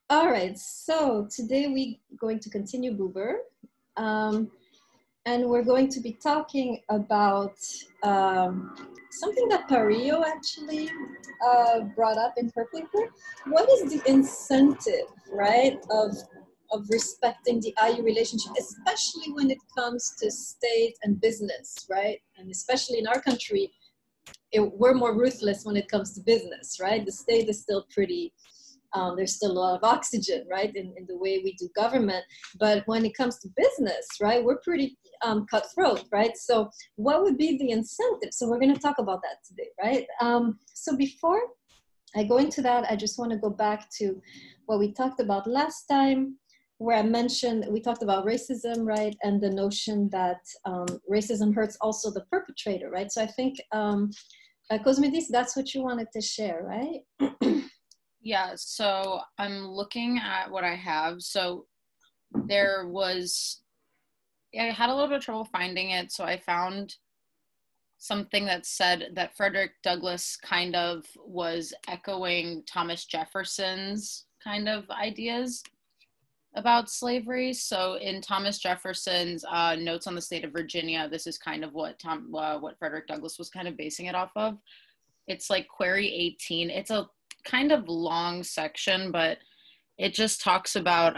All right, so today we're going to continue Buber, and we're going to be talking about something that Parillo actually brought up in her paper. What is the incentive, right, of respecting the IU relationship, especially when it comes to state and business, right? And especially in our country, we're more ruthless when it comes to business, right? The state is still pretty, there's still a lot of oxygen, right, in the way we do government. But when it comes to business, right, we're pretty cutthroat, right? So what would be the incentive? So we're going to talk about that today, right? So before I go into that, I just want to go back to what we talked about last time, where I mentioned, we talked about racism, right? And the notion that racism hurts also the perpetrator, right? So I think, Cosmedis, that's what you wanted to share, right? Yeah, so I'm looking at what I have. So I had a little bit of trouble finding it. So I found something that said that Frederick Douglass kind of was echoing Thomas Jefferson's kind of ideas about slavery. So in Thomas Jefferson's Notes on the State of Virginia, this is kind of what Frederick Douglass was kind of basing it off of. It's like query 18. It's a kind of long section, but it just talks about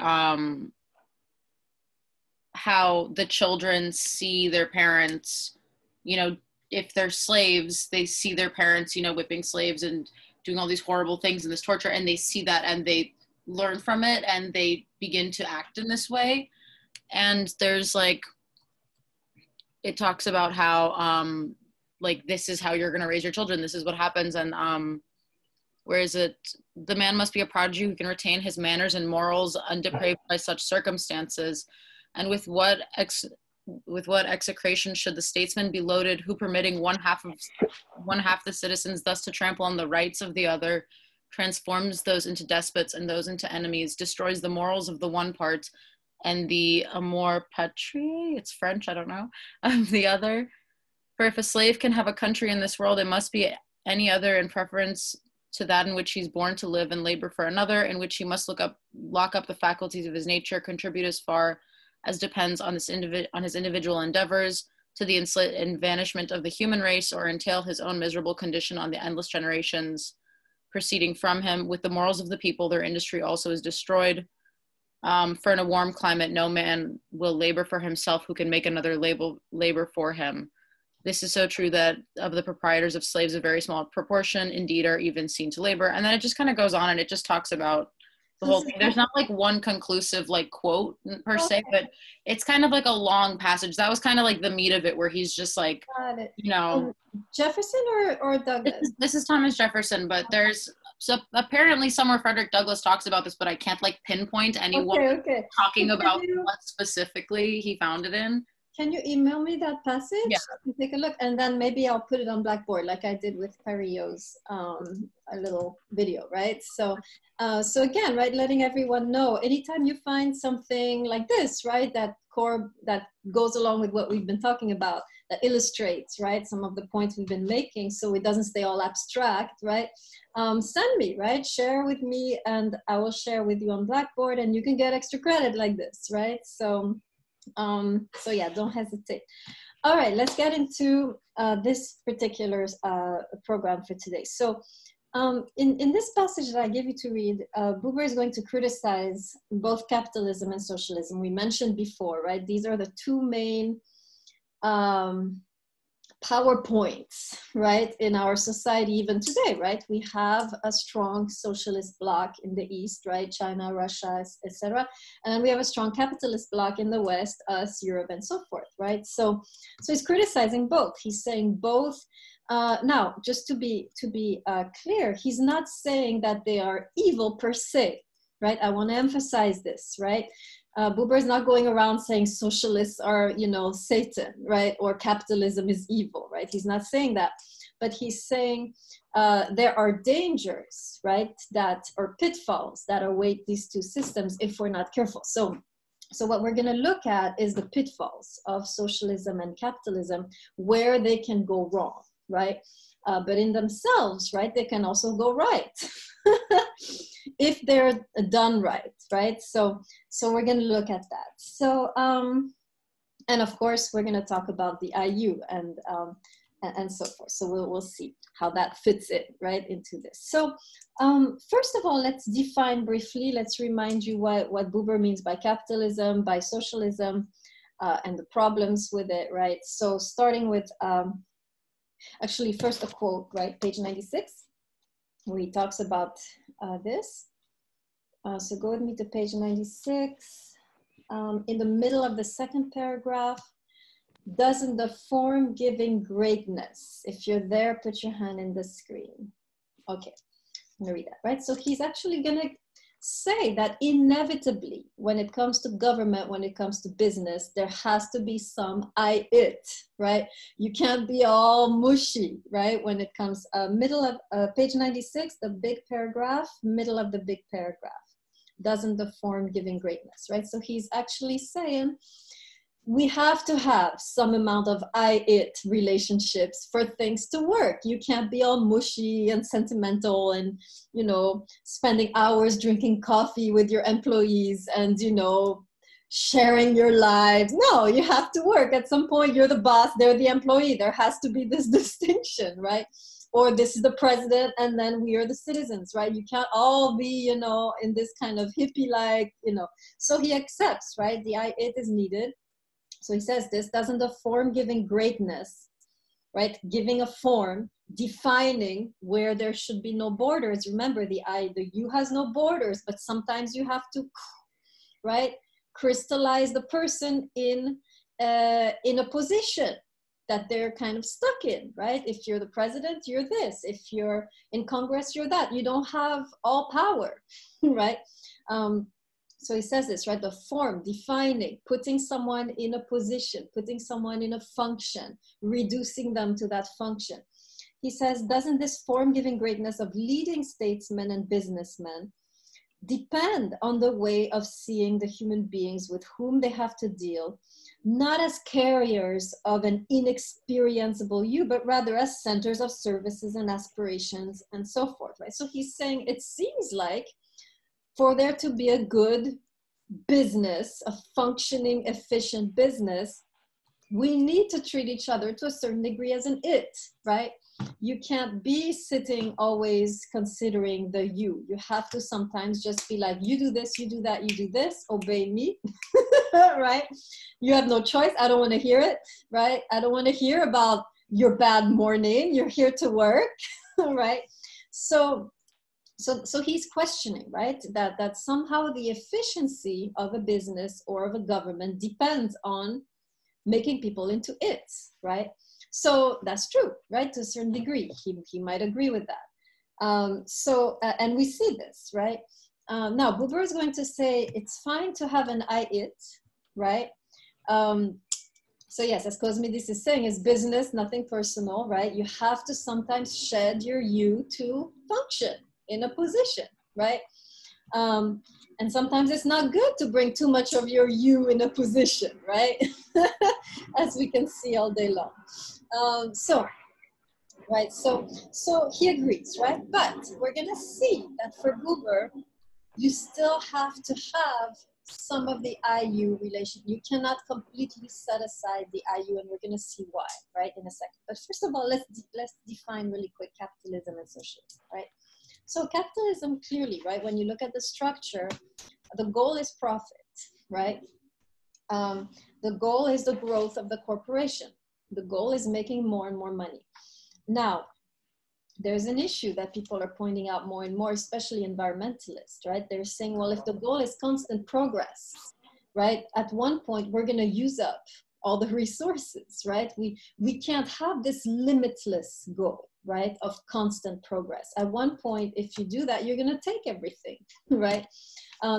how the children see their parents, if they're slaves, they see their parents, whipping slaves and doing all these horrible things and this torture, and they see that and they learn from it and they begin to act in this way. And there's it talks about how this is how you're going to raise your children, this is what happens. And where is it? The man must be a prodigy who can retain his manners and morals undepraved by such circumstances. And with what execration should the statesman be loaded who, permitting one half the citizens thus to trample on the rights of the other, transforms those into despots and those into enemies, destroys the morals of the one part and the amour patrie, it's French, I don't know, of the other. For if a slave can have a country in this world, it must be any other in preference to that in which he's born to live and labor for another, in which he must lock up the faculties of his nature, contribute as far as depends on his individual endeavors to the vanishment of the human race, or entail his own miserable condition on the endless generations proceeding from him. With the morals of the people, their industry also is destroyed. For in a warm climate, no man will labor for himself who can make another labor for him. This is so true that of the proprietors of slaves, a very small proportion indeed are even seen to labor. And then it just kind of goes on and it just talks about the whole thing. There's not one conclusive quote per se, but it's kind of a long passage. That was kind of the meat of it, where he's just Jefferson or Douglas? This is Thomas Jefferson, but there's apparently somewhere Frederick Douglass talks about this, but I can't pinpoint anyone talking about what specifically he found it in. Can you email me that passage? Yeah. I can take a look, and then maybe I'll put it on Blackboard like I did with Parillo's a little video, right? So again, right, letting everyone know, anytime you find something like this, right, that goes along with what we've been talking about, that illustrates, right, some of the points we've been making, so it doesn't stay all abstract, right? Send me, right? Share with me, and I will share with you on Blackboard, and you can get extra credit like this, right? So yeah, don't hesitate. All right, let's get into this particular program for today. So in this passage that I give you to read, Buber is going to criticize both capitalism and socialism. We mentioned before, right? These are the two main power points, right, in our society even today, right? We have a strong socialist bloc in the East, right? China, Russia, etc. And then we have a strong capitalist bloc in the West, us, Europe, and so forth, right? So he's criticizing both. He's saying both. Now, just to be clear, he's not saying that they are evil per se, right? I want to emphasize this, right? Buber is not going around saying socialists are, Satan, right? Or capitalism is evil, right? He's not saying that, but he's saying there are dangers, right? Or pitfalls that await these two systems if we're not careful. So what we're going to look at is the pitfalls of socialism and capitalism, where they can go wrong, right? But in themselves, right, they can also go right. if they're done right, right? So we're going to look at that. So, and of course, we're going to talk about the IU and so forth. So we'll see how that fits in, right, into this. So first of all, let's define briefly, let's remind you what Buber means by capitalism, by socialism, and the problems with it, right? So starting with, actually first a quote, right, page 96, where he talks about this. So go with me to page 96. In the middle of the second paragraph, doesn't the form giving greatness? If you're there, put your hand in the screen. Okay, I'm gonna read that, right? So he's actually gonna say that inevitably, when it comes to government, when it comes to business, there has to be some it, right? You can't be all mushy, right? When it comes, middle of page 96, the big paragraph, middle of the big paragraph. Doesn't the form giving greatness, right? So he's actually saying, we have to have some amount of it relationships for things to work. You can't be all mushy and sentimental and, you know, spending hours drinking coffee with your employees and, you know, sharing your lives. No, you have to work. At some point, you're the boss, they're the employee. There has to be this distinction, right? Or this is the president and then we are the citizens, right? You can't all be, you know, in this kind of hippie-like, you know. So he accepts, right? The it is needed. So he says this, doesn't the form giving greatness, right? Giving a form, defining where there should be no borders. Remember, the U has no borders, but sometimes you have to, right? Crystallize the person in a position that they're kind of stuck in, right? If you're the president, you're this. If you're in Congress, you're that. You don't have all power, right? So he says this, right? The form, defining, putting someone in a position, putting someone in a function, reducing them to that function. He says, doesn't this form giving greatness of leading statesmen and businessmen depend on the way of seeing the human beings with whom they have to deal, not as carriers of an inexperienceable you, but rather as centers of services and aspirations and so forth, right? So he's saying, it seems like for there to be a good business, a functioning, efficient business, we need to treat each other to a certain degree as an it, right? You can't be sitting always considering the you. You have to sometimes just be like, you do this, you do that, you do this, obey me, right? You have no choice. I don't want to hear it, right? I don't want to hear about your bad morning. You're here to work, right? So he's questioning, right, that somehow the efficiency of a business or of a government depends on making people into its, right? So that's true, right, to a certain degree. He might agree with that. And we see this, right? Now, Buber is going to say it's fine to have an it, right? So yes, as Cosmidis is saying, it's business, nothing personal, right? You have to sometimes shed your you to function in a position, right? And sometimes it's not good to bring too much of your you in a position, right? As we can see all day long. So he agrees, right? But we're gonna see that for Buber, you still have to have some of the IU relation. You cannot completely set aside the IU, and we're gonna see why, right, in a second. But first of all, let's define really quick capitalism and socialism, right? So capitalism, clearly, right, when you look at the structure, the goal is profit, right? The goal is the growth of the corporation. The goal is making more and more money. Now, there's an issue that people are pointing out more and more, especially environmentalists, right? They're saying, well, if the goal is constant progress, right, at one point, we're going to use up all the resources, right? We can't have this limitless goal, right, of constant progress. At one point, if you do that, you're going to take everything, right?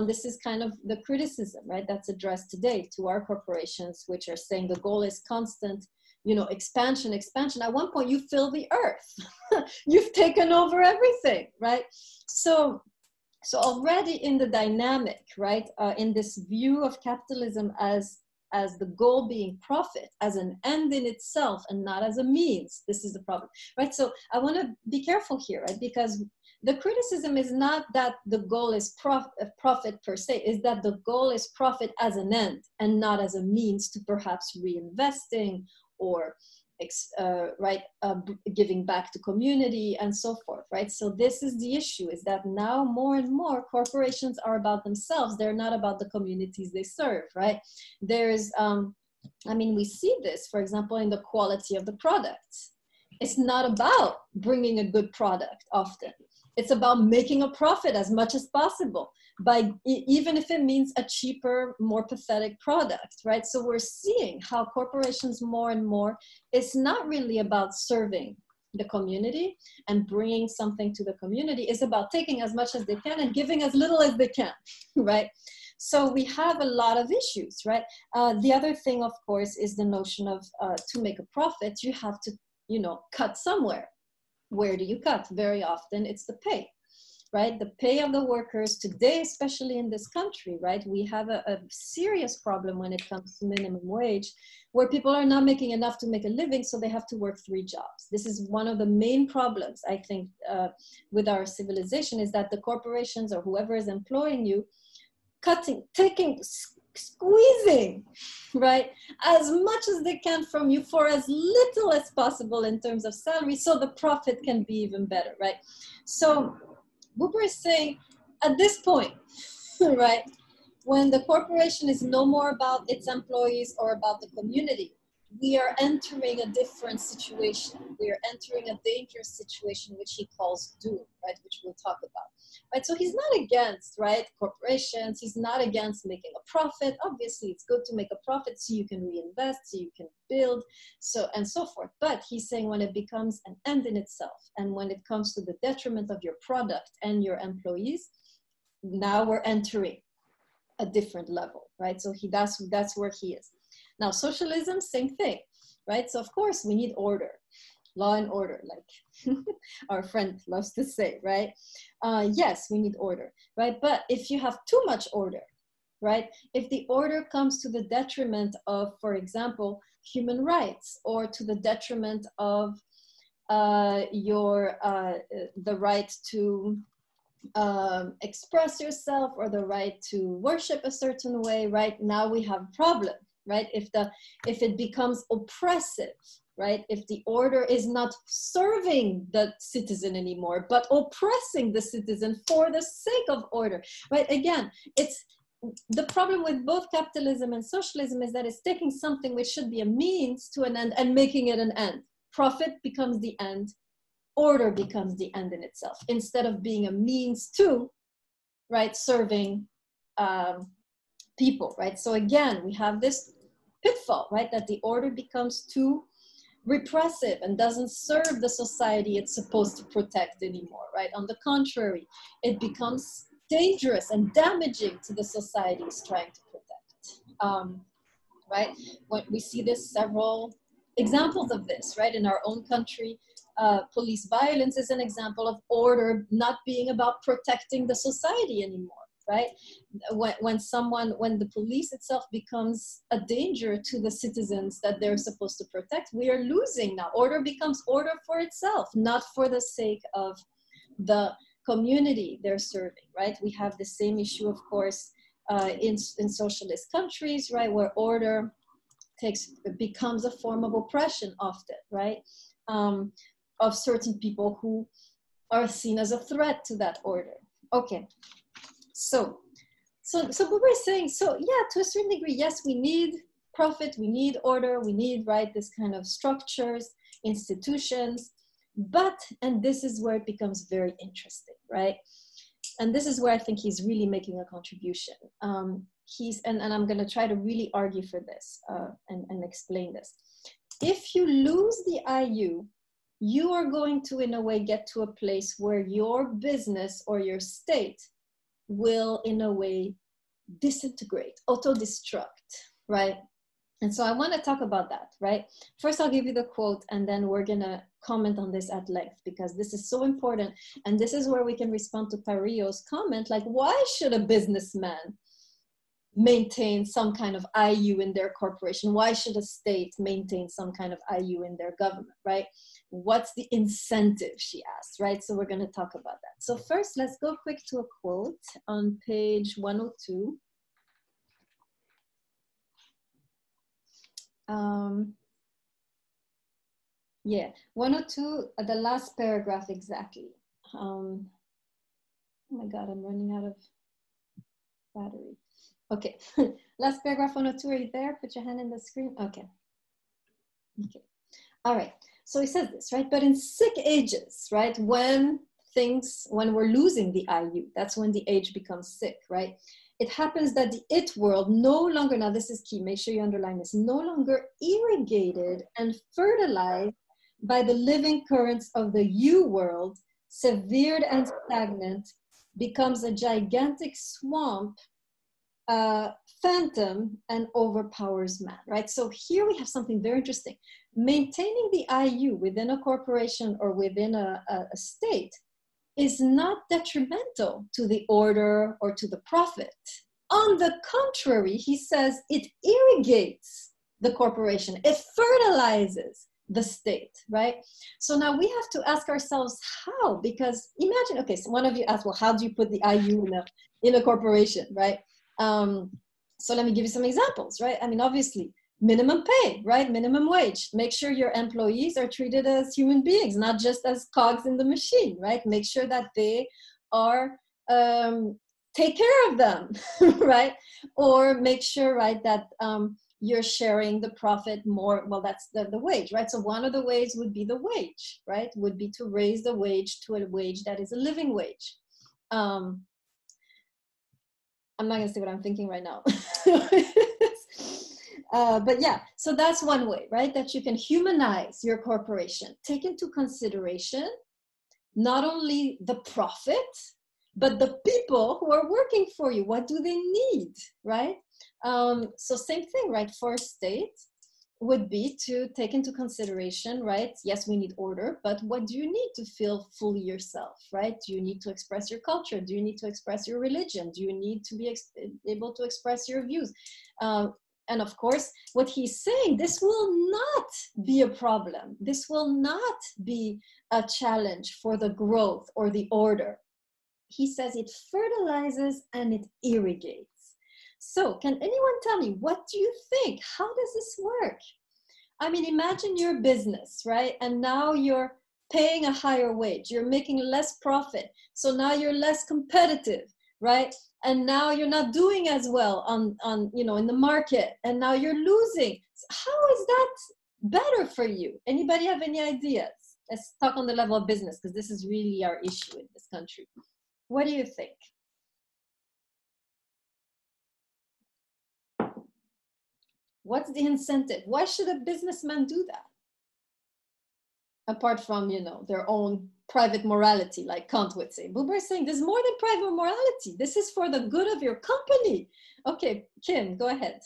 This is kind of the criticism, right, that's addressed today to our corporations, which are saying the goal is constant, you know, expansion. At one point, you fill the earth. You've taken over everything, right? So already in the dynamic, right, in this view of capitalism as the goal being profit, as an end in itself and not as a means, this is the problem, right? So I want to be careful here, right? Because The criticism is not that the goal is profit per se, is that the goal is profit as an end and not as a means to perhaps reinvesting or giving back to community and so forth, right? So this is the issue, is that now more and more corporations are about themselves. They're not about the communities they serve, right? There's, I mean, we see this, for example, in the quality of the products. It's not about bringing a good product often. It's about making a profit as much as possible, by even if it means a cheaper, more pathetic product, right? So we're seeing how corporations more and more, it's not really about serving the community and bringing something to the community. It's about taking as much as they can and giving as little as they can, right? So we have a lot of issues, right? The other thing, of course, is the notion of to make a profit, you have to, cut somewhere. Where do you cut? Very often it's the pay, right? The pay of the workers today, especially in this country, right? We have a serious problem when it comes to minimum wage, where people are not making enough to make a living, so they have to work 3 jobs. This is one of the main problems, I think, with our civilization, is that the corporations or whoever is employing you, squeezing, right, as much as they can from you for as little as possible in terms of salary, so the profit can be even better, right? So Buber is saying at this point, right, when the corporation is no more about its employees or about the community, we are entering a different situation. We are entering a dangerous situation, which he calls doom, right, which we'll talk about. Right, so he's not against, right, corporations. He's not against making a profit. Obviously, it's good to make a profit so you can reinvest, so you can build, so and so forth. But he's saying when it becomes an end in itself, and when it comes to the detriment of your product and your employees, now we're entering a different level, right? So that's where he is. Now, socialism, same thing, right? So of course we need order. Law and order, like our friend loves to say, right? Yes, we need order, right? But if you have too much order, right? If the order comes to the detriment of, for example, human rights, or to the detriment of the right to express yourself, or the right to worship a certain way, right? Now we have a problem, right? If it becomes oppressive, right? If the order is not serving the citizen anymore, but oppressing the citizen for the sake of order, right? Again, it's the problem with both capitalism and socialism, is that it's taking something which should be a means to an end and making it an end. Profit becomes the end, order becomes the end in itself, instead of being a means to, right, serving people, right? So again, we have this pitfall, right, that the order becomes too repressive and doesn't serve the society it's supposed to protect anymore, right? On the contrary, it becomes dangerous and damaging to the society it's trying to protect, right? When we see this, several examples of this, right? In our own country, police violence is an example of order not being about protecting the society anymore, right? When the police itself becomes a danger to the citizens that they're supposed to protect, we are losing now. Order becomes order for itself, not for the sake of the community they're serving, right? We have the same issue, of course, in socialist countries, right, where order becomes a form of oppression often, right? Of certain people who are seen as a threat to that order. Okay. So what we're saying, so yeah, to a certain degree, yes, we need profit, we need order, we need, right, this kind of structures, institutions, but, and this is where it becomes very interesting, right? And this is where I think he's really making a contribution. And I'm gonna try to really argue for this and explain this. If you lose the IU, you are going to, in a way, get to a place where your business or your state will, in a way, disintegrate, auto-destruct, right? And so I want to talk about that, right? First, I'll give you the quote, and then we're going to comment on this at length, because this is so important. And this is where we can respond to Parillo's comment, like, why should a businessman maintain some kind of IU in their corporation? Why should a state maintain some kind of IU in their government, right? what's the incentive, she asked, right? So we're going to talk about that. So first, let's go quick to a quote on page 102. Yeah, 102, the last paragraph exactly. Oh my God, I'm running out of battery. Okay, last paragraph 102, are you there? Put your hand in the screen. Okay. Okay. All right. So he says this, right? But in sick ages, right? When we're losing the IU, that's when the age becomes sick, right? It happens that the it world no longer, now this is key, make sure you underline this, no longer irrigated and fertilized by the living currents of the U world, severed and stagnant, becomes a gigantic swamp, phantom, and overpowers man, right? So here we have something very interesting. Maintaining the IU within a corporation or within a state is not detrimental to the order or to the profit. On the contrary, he says it irrigates the corporation, it fertilizes the state, right? So now we have to ask ourselves how, because imagine, okay, so one of you asked, well, how do you put the IU in a corporation, right? So let me give you some examples, right? I mean, obviously, minimum pay, right? Minimum wage. Make sure your employees are treated as human beings, not just as cogs in the machine, right? Make sure that they are, take care of them, right? Or make sure, right, that you're sharing the profit more. Well, that's the wage, right? So one of the ways would be the wage, right? Would be to raise the wage to a wage that is a living wage. I'm not gonna say what I'm thinking right now. But yeah, so that's one way, right? That you can humanize your corporation. Take into consideration not only the profit, but the people who are working for you. What do they need, right? So same thing, right? For a state would be to take into consideration, right? Yes, we need order, but what do you need to feel fully yourself, right? Do you need to express your culture? Do you need to express your religion? Do you need to be able to express your views? And of course, what he's saying, this will not be a problem. This will not be a challenge for the growth or the order. He says it fertilizes and it irrigates. So can anyone tell me, what do you think? How does this work? I mean, imagine your business, right? And now you're paying a higher wage. You're making less profit. So now you're less competitive, right? And now you're not doing as well on in the market. And now you're losing. How is that better for you? Anybody have any ideas? Let's talk on the level of business, because this is really our issue in this country. What do you think? What's the incentive? Why should a businessman do that? Apart from, their own private morality, like Kant would say. Buber is saying there's more than private morality. This is for the good of your company. Okay, Kim, go ahead.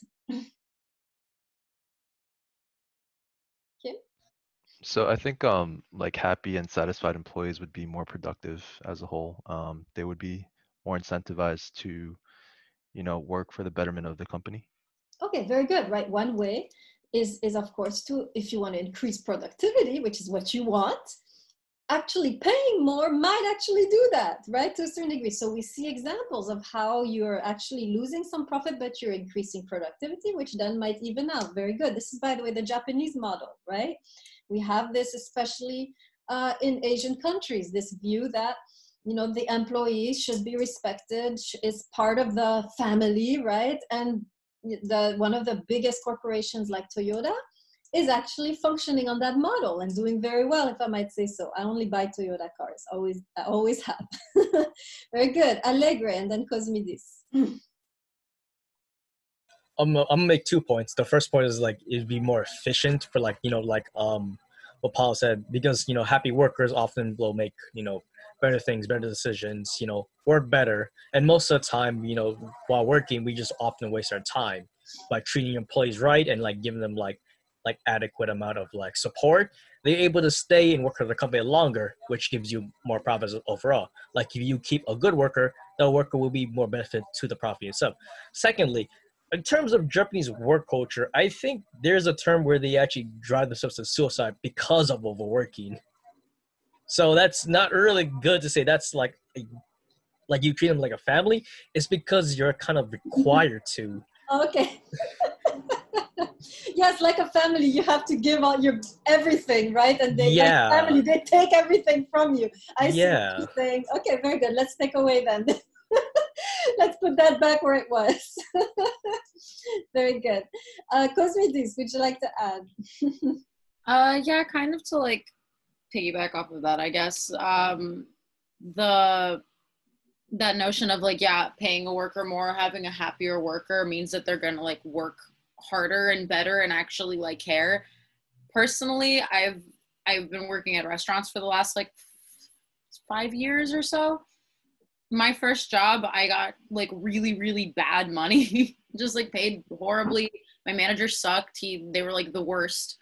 Kim? So I think like happy and satisfied employees would be more productive as a whole. They would be more incentivized to, work for the betterment of the company. Okay, very good, right? One way is of course to, if you want to increase productivity, which is what you want, actually paying more might actually do that, right? To a certain degree. So we see examples of how you're actually losing some profit, but you're increasing productivity, which then might even out. Very good. This is, by the way, the Japanese model, right? We have this especially in Asian countries, this view that the employees should be respected, is part of the family, right? And one of the biggest corporations like Toyota is actually functioning on that model and doing very well, if I might say so. I only buy Toyota cars, I always have. Very good. Allegre, and then Cosmidis. I'm gonna make 2 points. The first point is it'd be more efficient for what Paul said, because happy workers often will make better things, better decisions, work better. And most of the time, while working, we just often waste our time by treating employees right and giving them adequate amount of support. They're able to stay and work for the company longer, which gives you more profits overall. If you keep a good worker, the worker will be more benefit to the profit itself. Secondly, in terms of Japanese work culture, I think there's a term where they actually drive themselves to suicide because of overworking. So that's not really good to say that's like you treat them like a family. It's because you're kind of required to. Okay. Yes, like a family, you have to give all your everything, right? And they, like family, they take everything from you. I see what you're saying. Okay, very good. Let's take away then. Let's put that back where it was. Very good. Cosmidis, would you like to add? Yeah, kind of to like piggyback off of that, I guess. That notion of like, yeah, paying a worker more, having a happier worker means that they're gonna like work harder and better and actually like care. Personally, I've been working at restaurants for the last like 5 years or so. My first job, I got like really, really bad money, just like paid horribly. My manager sucked. They were like the worst,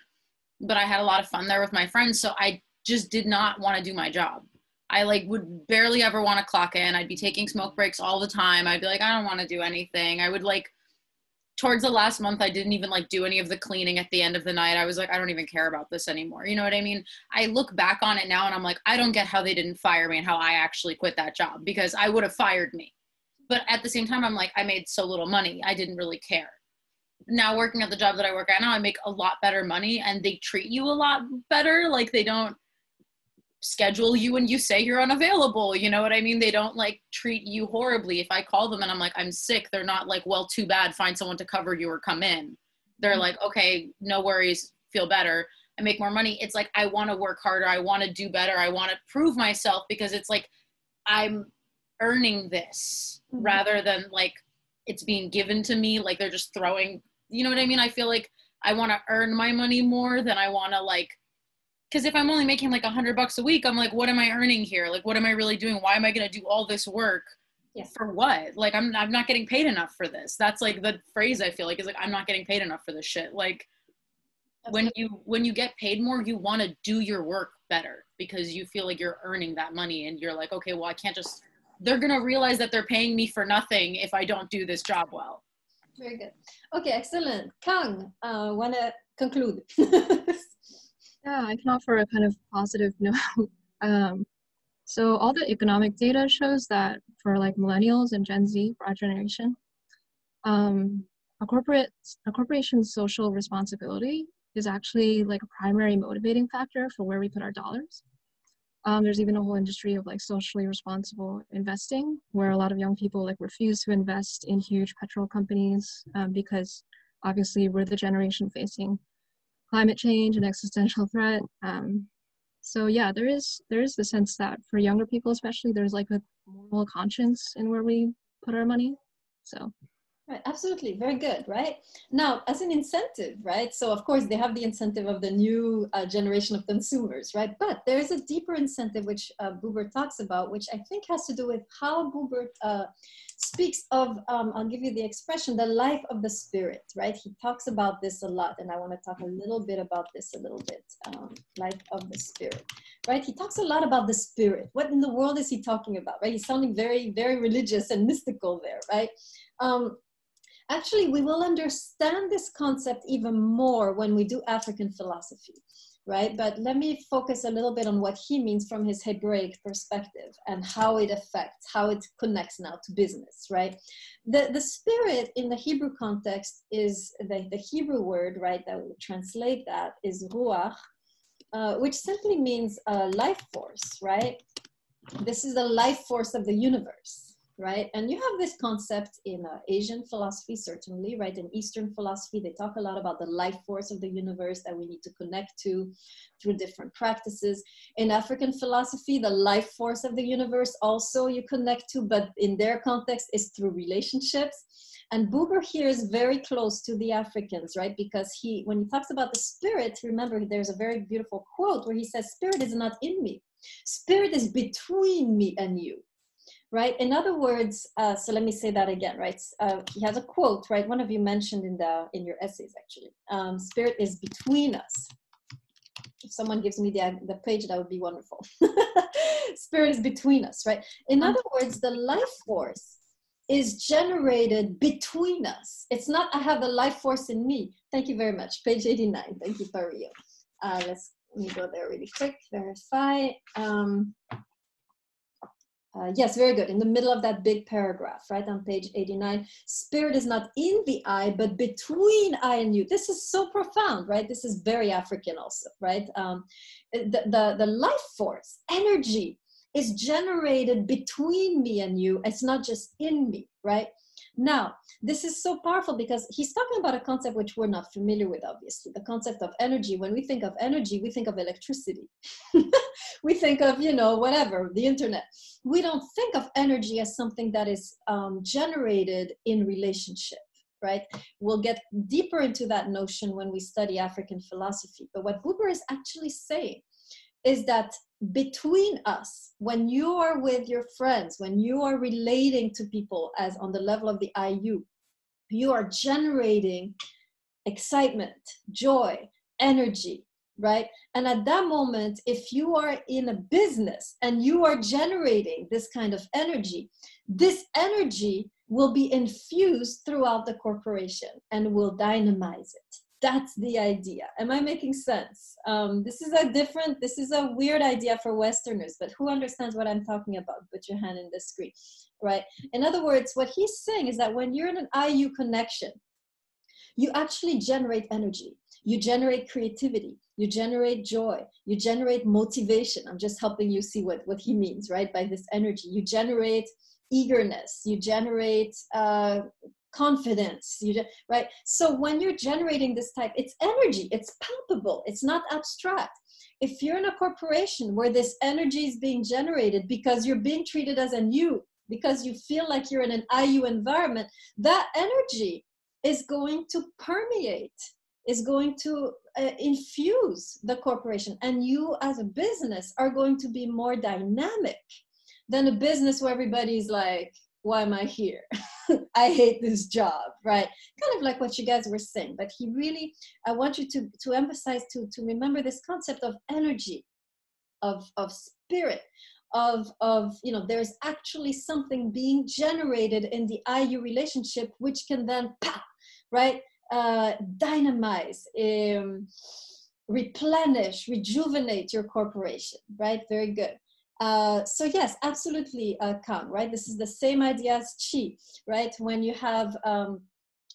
but I had a lot of fun there with my friends. So I just did not want to do my job. I like would barely ever want to clock in. I'd be taking smoke breaks all the time. I'd be like, I don't want to do anything. I would like, towards the last month, I didn't even like do any of the cleaning at the end of the night. I was like, I don't even care about this anymore. You know what I mean? I look back on it now and I'm like, I don't get how they didn't fire me and how I actually quit that job, because I would have fired me. But at the same time, I'm like, I made so little money. I didn't really care. Now working at the job that I work at now, I make a lot better money and they treat you a lot better. Like they don't schedule you when you say you're unavailable. You know what I mean? They don't like treat you horribly. If I call them and I'm like, I'm sick, they're not like, well, too bad, find someone to cover you or come in. They're like, okay, no worries, feel better. I make more money. It's like, I want to work harder. I want to do better. I want to prove myself, because it's like, I'm earning this rather than like it's being given to me. Like they're just throwing, you know what I mean? I feel like I want to earn my money more than I want to like, because if I'm only making like $100 a week, I'm like, what am I earning here? Like, what am I really doing? Why am I going to do all this work for what? Like, I'm not getting paid enough for this. That's like the phrase I feel like is like, I'm not getting paid enough for this shit. Like when you get paid more, you want to do your work better because you feel like you're earning that money and you're like, okay, well, I can't just, they're going to realize that they're paying me for nothing if I don't do this job well. Very good. Okay, excellent. Kang, want to conclude? Yeah, I can offer a kind of positive note. So all the economic data shows that for like millennials and Gen Z, for our generation, a corporation's social responsibility is actually like a primary motivating factor for where we put our dollars. There's even a whole industry of like socially responsible investing, where a lot of young people like refuse to invest in huge petrol companies because obviously we're the generation facing climate change and existential threat. So yeah, there is the sense that for younger people especially, there's like a moral conscience in where we put our money. So right, absolutely, very good, right? Now, as an incentive, right? So of course they have the incentive of the new generation of consumers, right? But there is a deeper incentive which Buber talks about, which I think has to do with how Buber speaks of, I'll give you the expression, the life of the spirit, right? He talks about this a lot, and I want to talk a little bit about this a little bit, life of the spirit, right? He talks a lot about the spirit. What in the world is he talking about, right? He's sounding very, very religious and mystical there, right? Actually, we will understand this concept even more when we do African philosophy, right? But let me focus a little bit on what he means from his Hebraic perspective and how it affects, how it connects now to business, right? The spirit in the Hebrew context is the Hebrew word, right, that would translate that is ruach, which simply means life force, right? This is the life force of the universe. Right, and you have this concept in Asian philosophy, certainly, right? In Eastern philosophy, they talk a lot about the life force of the universe that we need to connect to through different practices. In African philosophy, the life force of the universe also you connect to, but in their context is through relationships. And Buber here is very close to the Africans, right? Because when he talks about the spirit, remember, there's a very beautiful quote where he says, spirit is not in me. Spirit is between me and you. Right. In other words, so let me say that again. Right. He has a quote. Right. One of you mentioned in your essays, actually. Spirit is between us. If someone gives me the page, that would be wonderful. Spirit is between us. Right. In other words, the life force is generated between us. It's not, I have a life force in me. Thank you very much. Page 89. Thank you, Pario. Let me go there really quick, verify. Yes, very good. In the middle of that big paragraph, right on page 89, spirit is not in the I, but between I and you. This is so profound, right? This is very African also, right? The life force, energy, is generated between me and you. It's not just in me, right? Now, this is so powerful because he's talking about a concept which we're not familiar with, obviously. The concept of energy. When we think of energy, we think of electricity. We think of, you know, whatever, the internet. We don't think of energy as something that is generated in relationship, right? We'll get deeper into that notion when we study African philosophy. But what Buber is actually saying is that between us, when you are with your friends, when you are relating to people as on the level of the IU, you are generating excitement, joy, energy, right? And at that moment, if you are in a business and you are generating this kind of energy, this energy will be infused throughout the corporation and will dynamize it. That's the idea. Am I making sense? This is a weird idea for Westerners, but who understands what I'm talking about? Put your hand in the screen, right? In other words, what he's saying is that when you're in an IU connection, you actually generate energy. You generate creativity. You generate joy. You generate motivation. I'm just helping you see what he means, right? By this energy. You generate eagerness. You generate confidence, right? So when you're generating this type, it's energy, it's palpable, it's not abstract. If you're in a corporation where this energy is being generated because you're being treated as an you, because you feel like you're in an IU environment, that energy is going to permeate, is going to infuse the corporation. And you as a business are going to be more dynamic than a business where everybody's like, why am I here? I hate this job, right? Kind of like what you guys were saying. But he really, I want you to emphasize, to remember this concept of energy, of spirit, of you know, there's actually something being generated in the IU relationship, which can then, right, dynamize, replenish, rejuvenate your corporation, right? Very good. So yes, absolutely, Kang, right? This is the same idea as Qi, right? When you have,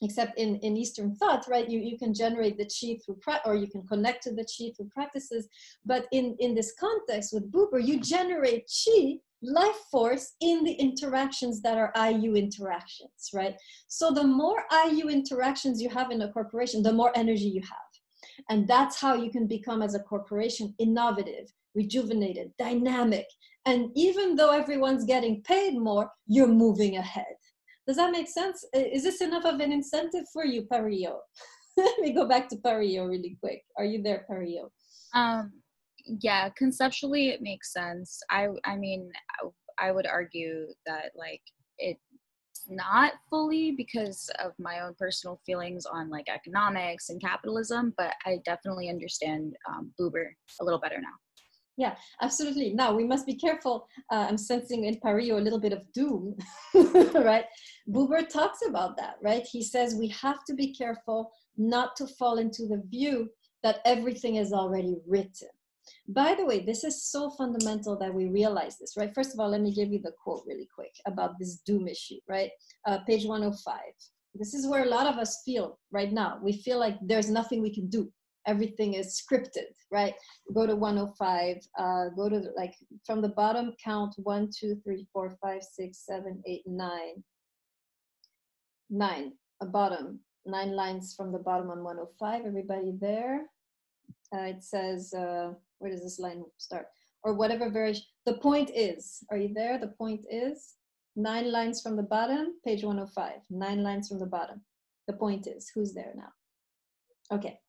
except in Eastern thought, right? You can generate the Qi through, or you can connect to the Qi through practices. But in this context with Buber, you generate Qi, life force, in the interactions that are IU interactions, right? So the more IU interactions you have in a corporation, the more energy you have. And that's how you can become, as a corporation, innovative, rejuvenated, dynamic. And even though everyone's getting paid more, you're moving ahead. Does that make sense? Is this enough of an incentive for you, Pario? Let me go back to Pario really quick. Are you there, Pario? Yeah, conceptually it makes sense. I mean, I would argue that like it's not fully because of my own personal feelings on like economics and capitalism, but I definitely understand Buber a little better now. Yeah, absolutely. Now we must be careful. I'm sensing in Pario a little bit of doom, right? Buber talks about that, right? He says we have to be careful not to fall into the view that everything is already written. By the way, this is so fundamental that we realize this, right? First of all, let me give you the quote really quick about this doom issue, right? Page 105. This is where a lot of us feel right now. We feel like there's nothing we can do. Everything is scripted, right? Go to 105, go to like from the bottom, count 1, 2, 3, 4, 5, 6, 7, 8, 9. 9, a bottom, 9 lines from the bottom on 105. Everybody there? It says, where does this line start? Or whatever variation. The point is, are you there? The point is 9 lines from the bottom, page 105. 9 lines from the bottom. The point is, who's there now? Okay.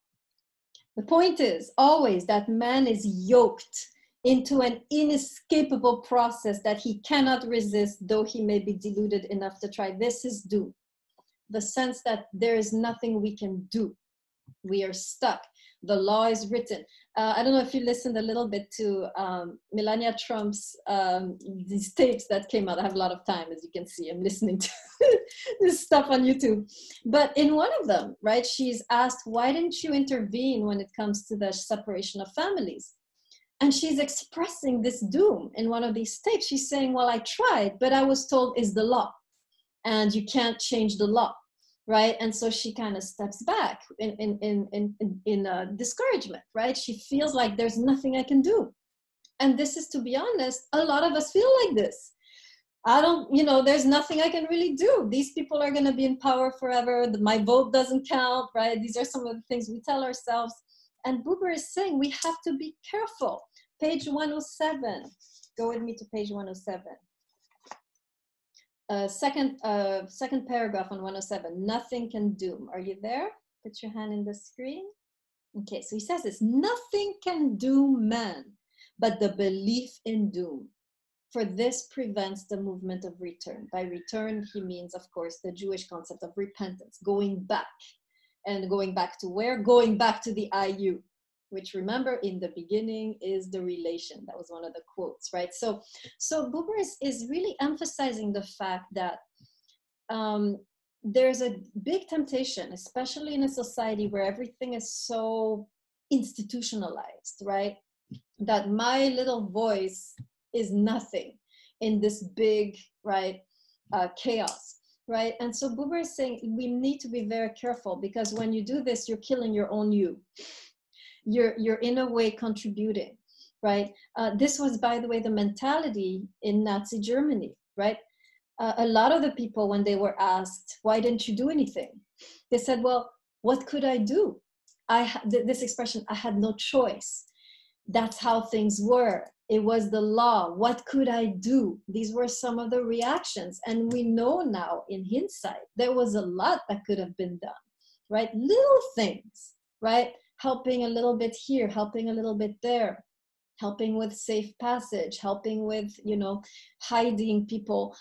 The point is always that man is yoked into an inescapable process that he cannot resist, though he may be deluded enough to try. This is doom. The sense that there is nothing we can do. We are stuck. The law is written. I don't know if you listened a little bit to Melania Trump's these tapes that came out. I have a lot of time, as you can see. I'm listening to this stuff on YouTube. But in one of them, right, she's asked, why didn't you intervene when it comes to the separation of families? And she's expressing this doom in one of these tapes. She's saying, well, I tried, but I was told it's the law. And you can't change the law. Right, and so she kind of steps back in discouragement. Right, she feels like there's nothing I can do, and this is, to be honest, a lot of us feel like this. I don't, there's nothing I can really do. These people are going to be in power forever. My vote doesn't count. Right, these are some of the things we tell ourselves. And Buber is saying we have to be careful. Page 107. Go with me to page 107. Second paragraph on 107, nothing can doom. Are you there? Put your hand in the screen. Okay, so he says this, nothing can doom man, but the belief in doom. For this prevents the movement of return. By return, he means, of course, the Jewish concept of repentance, going back. And going back to where? Going back to the IU, which, remember, in the beginning is the relation. That was one of the quotes, right? So Buber is really emphasizing the fact that there's a big temptation, especially in a society where everything is so institutionalized, right? That my little voice is nothing in this big, right, chaos. Right, and so Buber is saying we need to be very careful, because when you do this, you're killing your own you. You're in a way contributing, right? This was, by the way, the mentality in Nazi Germany, right? A lot of the people, when they were asked, why didn't you do anything? They said, well, what could I do? This expression, I had no choice. That's how things were. It was the law. What could I do? These were some of the reactions. And we know now in hindsight, there was a lot that could have been done, right? Little things, right? Helping a little bit here, helping a little bit there, helping with safe passage, helping with, hiding people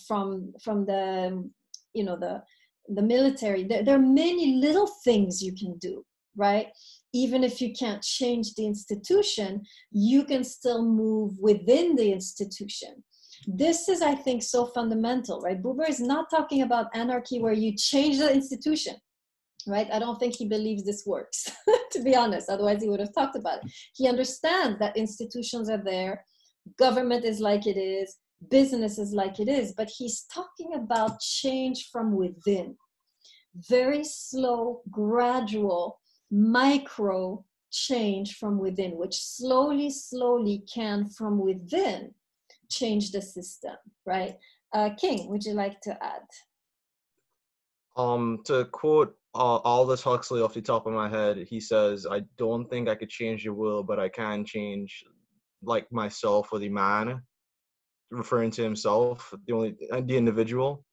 from the, the military. There are many little things you can do, right? Even if you can't change the institution, you can still move within the institution. This is, I think, so fundamental, right? Buber is not talking about anarchy where you change the institution, right? I don't think he believes this works, to be honest. Otherwise, he would have talked about it. He understands that institutions are there, government is like it is, business is like it is, but he's talking about change from within. Very slow, gradual, micro change from within, which slowly can from within change the system, right? King, would you like to add? To quote Aldous Huxley off the top of my head, he says, I don't think I could change the world, but I can change like myself or the man, referring to himself, the individual.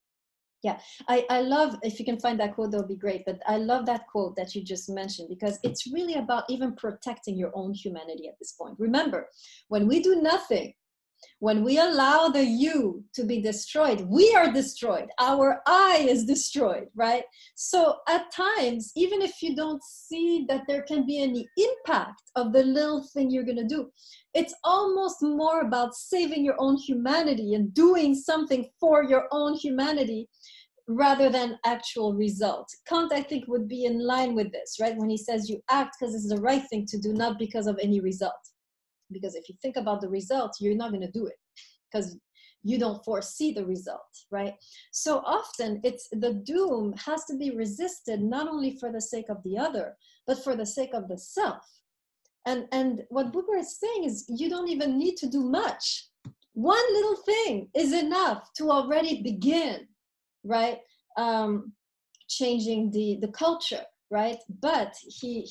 Yeah, I love, if you can find that quote, that would be great. But I love that quote that you just mentioned, because it's really about even protecting your own humanity at this point. Remember, when we do nothing, when we allow the you to be destroyed, we are destroyed. Our I is destroyed, right? So at times, even if you don't see that there can be any impact of the little thing you're going to do, it's almost more about saving your own humanity and doing something for your own humanity rather than actual result. Kant, I think, would be in line with this, right? When he says you act because it's the right thing to do, not because of any result. Because if you think about the result, you're not going to do it because you don't foresee the result, right? So often it's the doom has to be resisted, not only for the sake of the other, but for the sake of the self. And what Buber is saying is you don't even need to do much. One little thing is enough to already begin, right? Changing the culture. Right, but he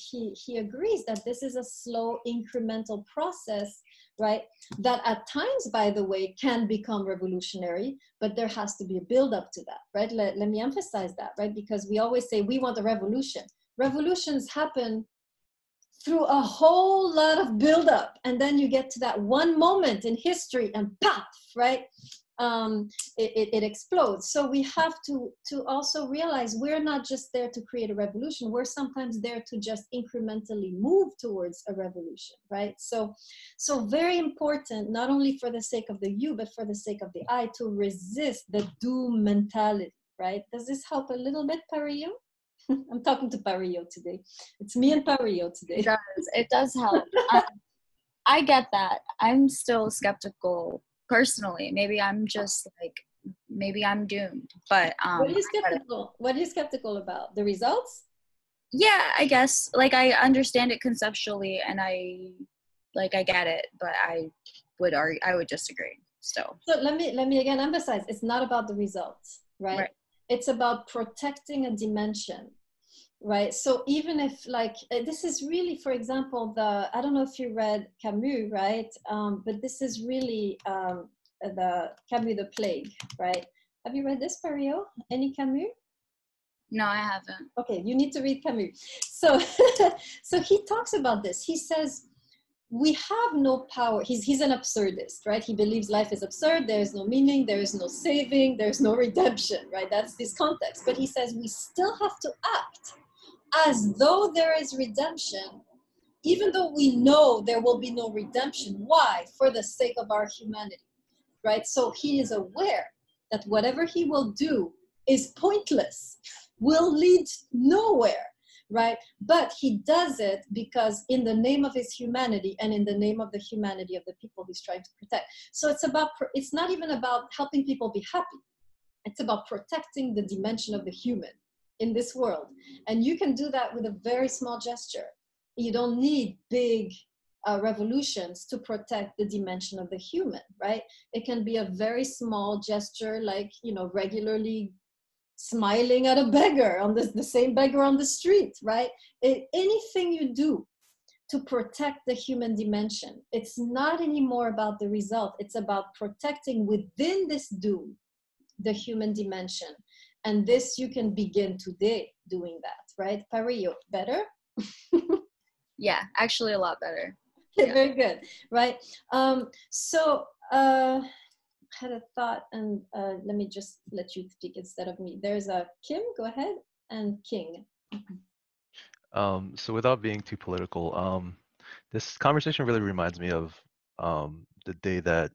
agrees that this is a slow incremental process, right? That at times, by the way, can become revolutionary, but there has to be a build up to that, right? Let me emphasize that, right? Because we always say we want a revolution. Revolutions happen through a whole lot of build up, and then you get to that one moment in history and paf, right? it explodes. So we have to also realize we're not just there to create a revolution. We're sometimes there to just incrementally move towards a revolution, right? So very important, not only for the sake of the you, but for the sake of the I, to resist the doom mentality, right? Does this help a little bit, Parillo? I'm talking to Parillo today. It's me and Parillo today. It does help. I get that. I'm still skeptical personally. Maybe I'm just like, maybe I'm doomed. But what are you skeptical? What are you skeptical about? The results? Yeah, I guess. Like, I understand it conceptually, and I get it, but I would disagree. So let me again emphasize: it's not about the results, right? It's about protecting a dimension. Right. So even if like this is really, for example, I don't know if you read Camus, right? But this is really the Camus, The Plague, right? Have you read this, Parillo? Any Camus? No, I haven't. Okay, you need to read Camus. So so he talks about this. He says we have no power. He's an absurdist, right? He believes life is absurd. There is no meaning. There is no saving. There's no redemption, right? That's this context. But he says we still have to act as though there is redemption, even though we know there will be no redemption. Why? For the sake of our humanity, right? So he is aware that whatever he will do is pointless, will lead nowhere, right? But he does it because in the name of his humanity and in the name of the humanity of the people he's trying to protect. So it's not even about helping people be happy. It's about protecting the dimension of the human in this world. And you can do that with a very small gesture. You don't need big revolutions to protect the dimension of the human, right? It can be a very small gesture, like, regularly smiling at a beggar, on the same beggar on the street, right? Anything you do to protect the human dimension, it's not anymore about the result. It's about protecting within this doom the human dimension. And this, you can begin today doing that, right? Parillo, better? Yeah, actually a lot better. Okay, Yeah. very good, right? I had a thought, and let me just let you speak instead of me. There's a Kim, go ahead, and King. So without being too political, this conversation really reminds me of the day that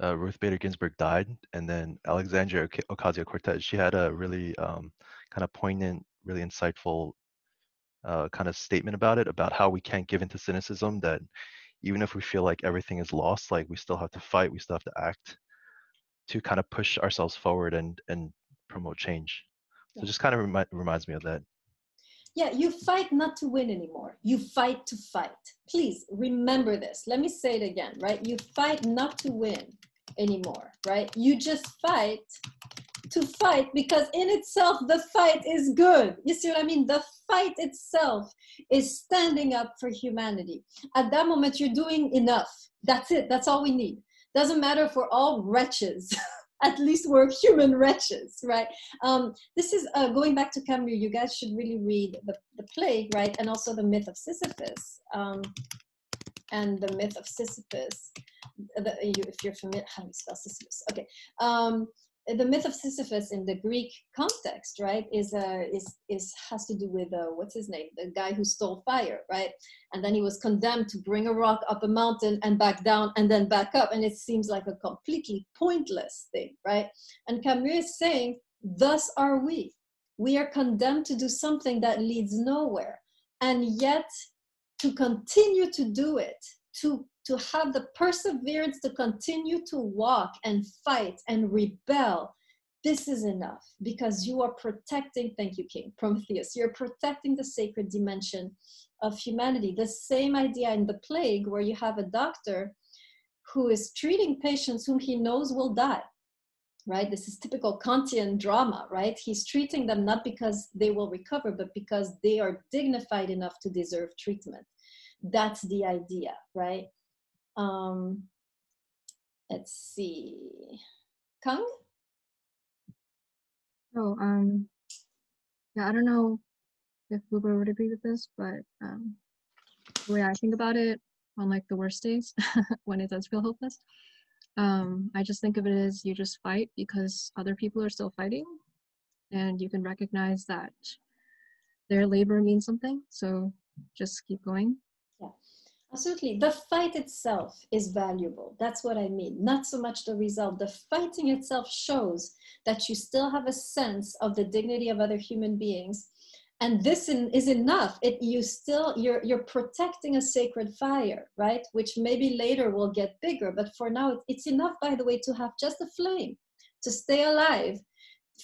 Ruth Bader Ginsburg died, and then Alexandria Ocasio-Cortez. She had a really kind of poignant, really insightful kind of statement about how we can't give into cynicism, that even if we feel like everything is lost, like we still have to fight, we still have to act to kind of push ourselves forward and promote change. So it just kind of reminds me of that. Yeah, you fight not to win anymore. You fight to fight. Please remember this. Let me say it again, right? You fight not to win anymore, right? You just fight to fight because in itself, the fight is good. You see what I mean? The fight itself is standing up for humanity. At that moment, you're doing enough. That's it. That's all we need. Doesn't matter if we're all wretches. At least we're human wretches, right? This is going back to Camus. You guys should really read the Plague, right? And also the myth of Sisyphus. And the myth of Sisyphus, if you're familiar, how do you spell Sisyphus? Okay. The myth of Sisyphus in the Greek context, right, has to do with what's his name, the guy who stole fire, right, and then he was condemned to bring a rock up a mountain and back down and then back up, and it seems like a completely pointless thing, right? And Camus is saying, thus are we. We are condemned to do something that leads nowhere, and yet to continue to do it, to have the perseverance to continue to walk and fight and rebel, this is enough, because you are protecting, thank you, King Prometheus, you're protecting the sacred dimension of humanity. The same idea in the Plague, where you have a doctor who is treating patients whom he knows will die, right? This is typical Kantian drama, right? He's treating them not because they will recover, but because they are dignified enough to deserve treatment. That's the idea, right? Let's see. Kang? Oh, yeah, I don't know if Uber would agree with this, but the way I think about it on like the worst days when it does feel hopeless, I just think of it as you just fight because other people are still fighting, and you can recognize that their labor means something. So just keep going. Yeah, absolutely. The fight itself is valuable. That's what I mean. Not so much the result. The fighting itself shows that you still have a sense of the dignity of other human beings. And this is enough. You're protecting a sacred fire, right? Which maybe later will get bigger. But for now, it's enough, by the way, to have just a flame, to stay alive,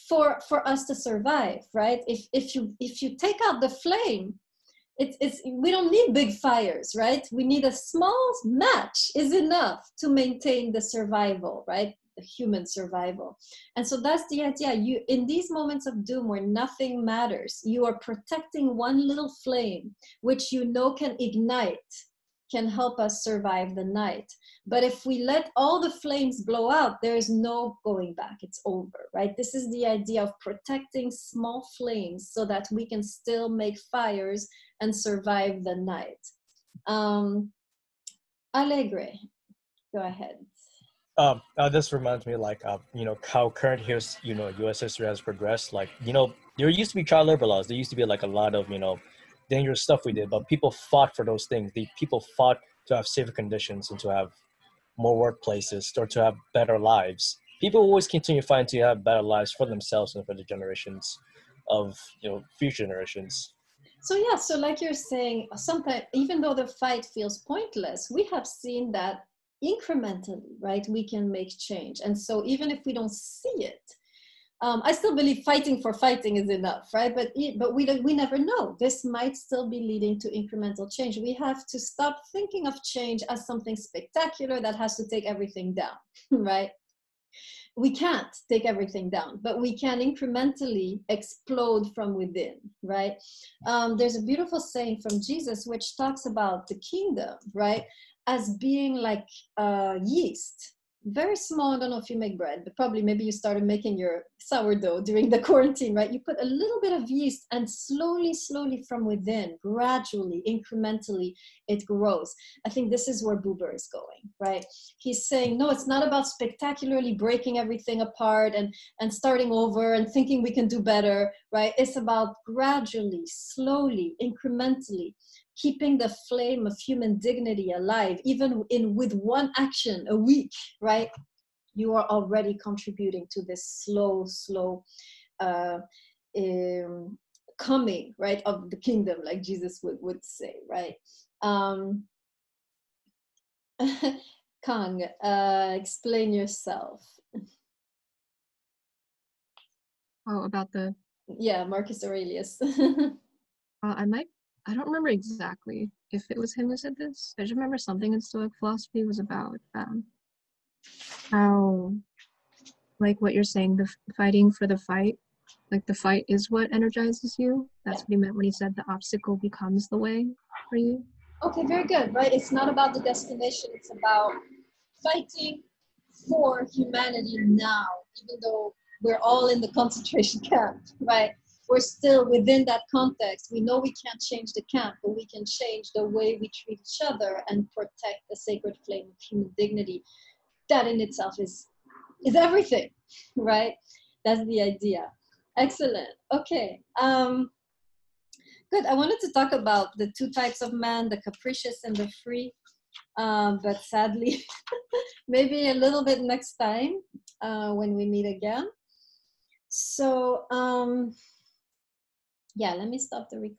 for us to survive, right? If you take out the flame, it's we don't need big fires, right? We need a small match is enough to maintain the survival, right? The human survival. And so that's the idea. You, in these moments of doom where nothing matters, you are protecting one little flame, which you know can ignite, can help us survive the night. But if we let all the flames blow out, there is no going back. It's over, right? This is the idea of protecting small flames so that we can still make fires and survive the night. Allegre, go ahead. This reminds me, like, how current here's, U.S. history has progressed. Like, there used to be child labor laws. There used to be like a lot of, dangerous stuff we did, but people fought for those things. People fought to have safer conditions and to have more workplaces or to have better lives. People always continue fighting to have better lives for themselves and for the generations of, future generations. So yeah, so like you're saying, sometimes even though the fight feels pointless, we have seen that incrementally, right, we can make change. And so even if we don't see it, I still believe fighting for fighting is enough, right? But we never know. This might still be leading to incremental change. We have to stop thinking of change as something spectacular that has to take everything down, right? We can't take everything down, but we can incrementally explode from within, right? There's a beautiful saying from Jesus which talks about the kingdom, right, as being like yeast. Very small. I don't know if you make bread, but probably maybe you started making your sourdough during the quarantine, right? You put a little bit of yeast and slowly from within, gradually, incrementally, it grows. I think this is where Buber is going, right? He's saying, no, it's not about spectacularly breaking everything apart and starting over and thinking we can do better, right? It's about gradually, slowly, incrementally, keeping the flame of human dignity alive, even with one action a week, right? You are already contributing to this slow coming, right, of the kingdom, like Jesus would say, right? Kang, explain yourself. Oh, about the... Yeah, Marcus Aurelius. I don't remember exactly if it was him who said this. I just remember something in Stoic philosophy was about how, like what you're saying, the fighting for the fight, like the fight is what energizes you. That's what he meant when he said the obstacle becomes the way for you. Okay, very good, right? It's not about the destination. It's about fighting for humanity now, even though we're all in the concentration camp, right? We're still within that context. We know we can't change the camp, but we can change the way we treat each other and protect the sacred flame of human dignity. That in itself is everything, right? That's the idea. Excellent. Okay. Good. I wanted to talk about the two types of man, the capricious and the free. But sadly, maybe a little bit next time when we meet again. So, yeah, let me stop the recording.